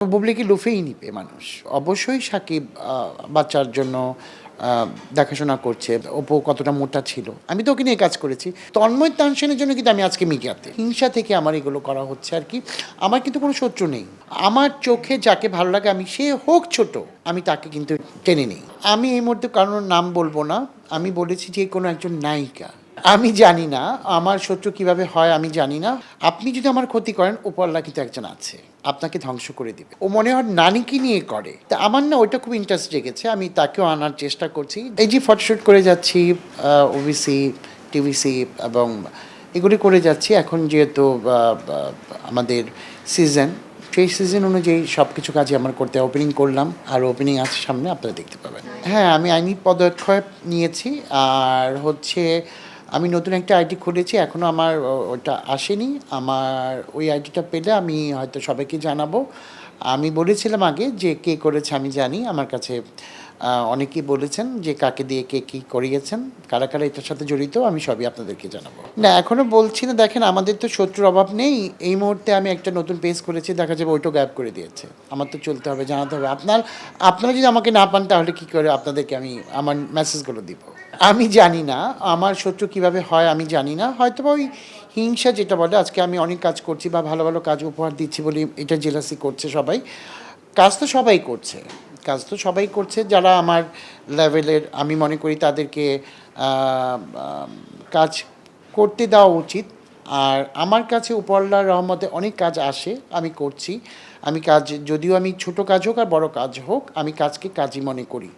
বুবলিকে লুফেই নিবে মানুষ। অবশ্যই সাকিব বাচ্চার জন্য আ দেখাশোনা করছে। অপু কতটা মোটা ছিল। আমি তো ওকে নিয়ে কাজ করেছি। তন্ময় তানসেনের জন্য কিন্তু আমি আজকে মিডিয়াতে। হিংসা থেকে আমার এগুলো করা হচ্ছে আরকি। আমার কিন্তু কোনো শত্রু নেই। আমার চোখে যাকে ভালো লাগে আমি সে হোক ছোট, আমি তাকে কিন্তু টেনে নেই। আমি এই মুহূর্তে কারোর নাম বলব না। আমি বলেছি যে কোনো একজন নায়িকা। আমি জানি না আমার শত্রু কিভাবে হয় আমি জানি না। আপনি যদি আমার ক্ষতি করেন উপরওয়ালা কিন্তু একজন আছে। আপনাকে ধ্বংস করে দিবে। ও মনে হয় নানিকে নিয়ে করে। তা আমার না ওইটা খুব ইন্টারেস্ট জেগেছে। আমি তাকেও আনার চেষ্টা করছি। এই যে ফটোশুট করে যাচ্ছি ওবিসি, টিভিসি এবং এগুলি করে যাচ্ছি। এখন যেহেতু আমাদের সিজন, সেই সিজন অনুযায়ী সব কিছু কাজই আমার করতে ওপেনিং করলাম। আর ওপেনিং আছে সামনে আপনারা দেখতে পাবেন। হ্যাঁ, আমি আইনি পদক্ষেপ নিয়েছি। আর হচ্ছে আমি নতুন একটা আইডি খুলেছি। এখনও আমার ওটা আসেনি। আমার ওই আইডিটা পেলে আমি হয়তো সবাইকে জানাবো। আমি বলেছিলাম আগে যে কে করেছে আমি জানি। আমার কাছে অনেকেই বলেছেন যে কাকে দিয়ে কে কী করিয়েছেন, কারা, কারা এটার সাথে জড়িত আমি সবই আপনাদেরকে জানাবো। না এখনও বলছি না, দেখেন আমাদের তো শত্রুর অভাব নেই। এই মুহূর্তে আমি একটা নতুন পেজ খুলেছি, দেখা যাবে ওইটাও গায়েব করে দিয়েছে। আমার তো চলতে হবে, জানাতে হবে। আপনারা যদি আমাকে না পান তাহলে কী করে আপনাদেরকে আমি আমার মেসেজগুলো দিব? আমি জানি না আমার শত্রু কিভাবে হয় আমি জানি না। হয়তোবা ওই হিংসা যেটা বলে, আজকে আমি অনেক কাজ করছি বা ভালো, ভালো কাজ উপহার দিচ্ছি বলে এটা জেলাসি করছে সবাই। কাজ তো সবাই করছে। কাজ তো সবাই করছে যারা আমার লেভেলের, আমি মনে করি তাদেরকে আ আ কাজ করতে দেওয়া উচিত। আর আমার কাছে উপরওয়ালার রহমতে অনেক কাজ আসে, আমি করছি। আমি কাজ, যদিও আমি ছোটো কাজ হোক আর বড় কাজ হোক, আমি কাজকে কাজই মনে করি।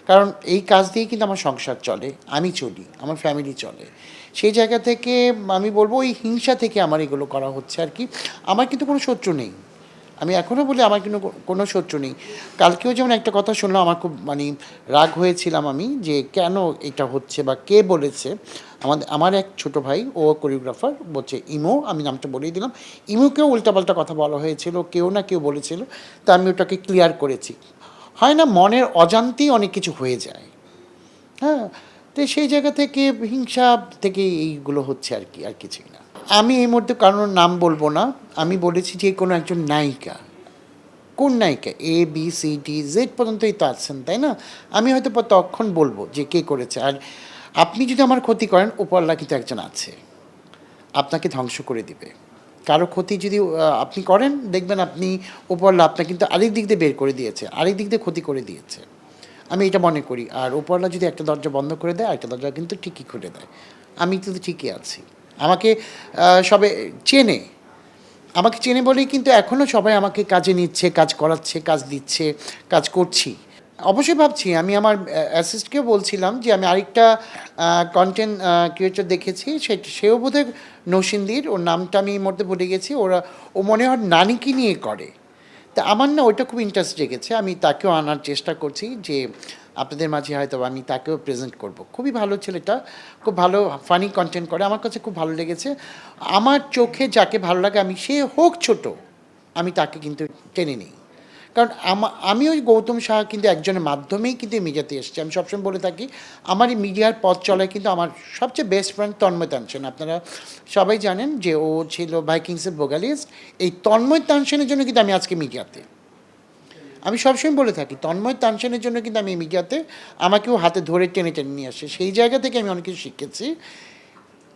কারণ এই কাজ দিয়েই কিন্তু আমার সংসার চলে, আমি চলি, আমার ফ্যামিলি চলে। সেই জায়গা থেকে আমি বলব ওই হিংসা থেকে আমার এগুলো করা হচ্ছে আরকি। আমার কিন্তু কোনো শত্রু নেই। আমি এখনও বলি আমার কিন্তু কোনো শত্রু নেই। কালকেও যেমন একটা কথা শুনলাম আমার খুব রাগ হয়েছিলাম আমি যে কেন এটা হচ্ছে বা কে বলেছে। আমার এক ছোটো ভাই, ও কোরিওগ্রাফার, বলছে ইমো, আমি নামটা বলেই দিলাম। ইমোকেও উল্টাপাল্টা কথা বলা হয়েছিল, কেউ না কেউ বলেছিল। তা আমি ওটাকে ক্লিয়ার করেছি। হয় না, মনের অজান্তেই অনেক কিছু হয়ে যায়। হ্যাঁ? তো সেই জায়গা থেকে হিংসা থেকে এইগুলো হচ্ছে আরকি, আর কিছুই না। আমি এই মুহূর্তে কারোর নাম বলব না। আমি বলেছি যে কোনো একজন নায়িকা। কোন নায়িকা? A, B, C, D, Z পর্যন্তই তো আছেন, তাই না? আমি হয়তো তখন বলব যে কে করেছে। আর আপনি যদি আমার ক্ষতি করেন উপরওয়ালা কিন্তু একজন আছে। আপনাকে ধ্বংস করে দিবে। কারো ক্ষতি যদি আপনি করেন, দেখবেন আপনি উপরওয়ালা আপনাকে কিন্তু আরেক দিক দিয়ে বের করে দিয়েছে। আরেক দিক দিয়ে ক্ষতি করে দিয়েছে। আমি এটা মনে করি। আর উপরওয়ালা যদি একটা দরজা বন্ধ করে দেয়, আরেকটা দরজা কিন্তু ঠিকই খুলে দেয়। আমি কিন্তু ঠিকই আছি। আমাকে সবে চেনে। আমাকে চেনে বলেই কিন্তু এখনও সবাই আমাকে কাজে নিচ্ছে, কাজ করাচ্ছে, কাজ দিচ্ছে, কাজ করছি। অবশ্যই ভাবছি, আমি আমার অ্যাসিস্টকেও বলছিলাম যে আমি আরেকটা কনটেন্ট ক্রিয়েটর দেখেছি, সেও বোধহয় নরসিংদীর, ওর নামটা আমি এই মুহূর্তে ভুলে গেছি। ও মনে হয় নানিকে নিয়ে করে। তা আমার না ওইটা খুব ইন্টারেস্ট জেগেছে। আমি তাকেও আনার চেষ্টা করছি যে আপনাদের মাঝে হয়তো আমি তাকেও প্রেজেন্ট করব। খুবই ভালো ছেলেটা, খুব ভালো ফানি কনটেন্ট করে। আমার কাছে খুব ভালো লেগেছে। আমার চোখে যাকে ভালো লাগে আমি সে হোক ছোট, আমি তাকে কিন্তু টেনে নিই। কারণ আমি ওই গৌতম সাহা কিন্তু একজনের মাধ্যমেই কিন্তু এই মিডিয়াতে এসেছি। আমি সবসময় বলে থাকি আমার এই মিডিয়ার পথ চলায় কিন্তু আমার সবচেয়ে বেস্ট ফ্রেন্ড তন্ময় তানসেন। আপনারা সবাই জানেন যে ও ছিল ভাইকিংসের ভোকালিস্ট। এই তন্ময় তানসেনের জন্য কিন্তু আমি আজকে মিডিয়াতে। আমি সবসময় বলে থাকি তন্ময় তানসেনের জন্য কিন্তু আমি এই মিডিয়াতে। আমাকেও হাতে ধরে টেনে, টেনে নিয়ে আসে। সেই জায়গা থেকে আমি অনেক কিছু শিখেছি।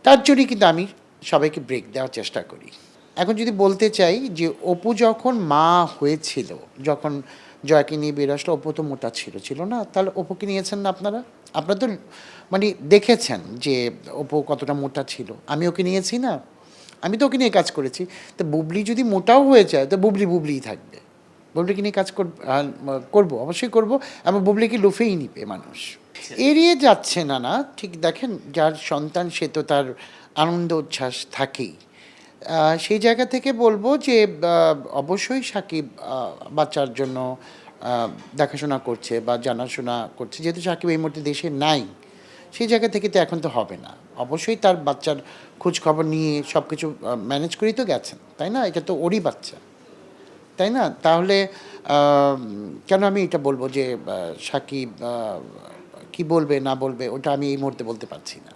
তার জন্যই কিন্তু আমি সবাইকে ব্রেক দেওয়ার চেষ্টা করি। এখন যদি বলতে চাই যে অপু যখন মা হয়েছিল, যখন জয়াকে নিয়ে বের আসলো, অপু তো মোটা ছিল, ছিল না? তাহলে অপুকে নিয়েছেন না আপনারা? আপনারা তো দেখেছেন যে অপু কতটা মোটা ছিল। আমি ওকে নিয়েছি না? আমি তো ওকে নিয়ে কাজ করেছি। তো বুবলি যদি মোটাও হয়ে যায় তো বুবলি, বুবলিই থাকবে। বুবলিকে নিয়ে কাজ করব, অবশ্যই করব। এবং বুবলিকে লুফেই নিবে মানুষ। এড়িয়ে যাচ্ছে না, না। ঠিক দেখেন, যার সন্তান সে তো তার আনন্দ উচ্ছ্বাস থাকেই। সেই জায়গা থেকে বলব যে অবশ্যই সাকিব বাচ্চার জন্য আ দেখাশোনা করছে বা জানাশোনা করছে। যেহেতু সাকিব এই মুহূর্তে দেশে নাই, সেই জায়গা থেকে তো এখন তো হবে না। অবশ্যই তার বাচ্চার খোঁজখবর নিয়ে সবকিছু ম্যানেজ করেই তো গেছেন, তাই না? এটা তো ওরই বাচ্চা, তাই না? তাহলে আম কেন আমি এটা বলব যে সাকিব কি বলবে না বলবে ওটা আমি এই মুহূর্তে বলতে পারছি না।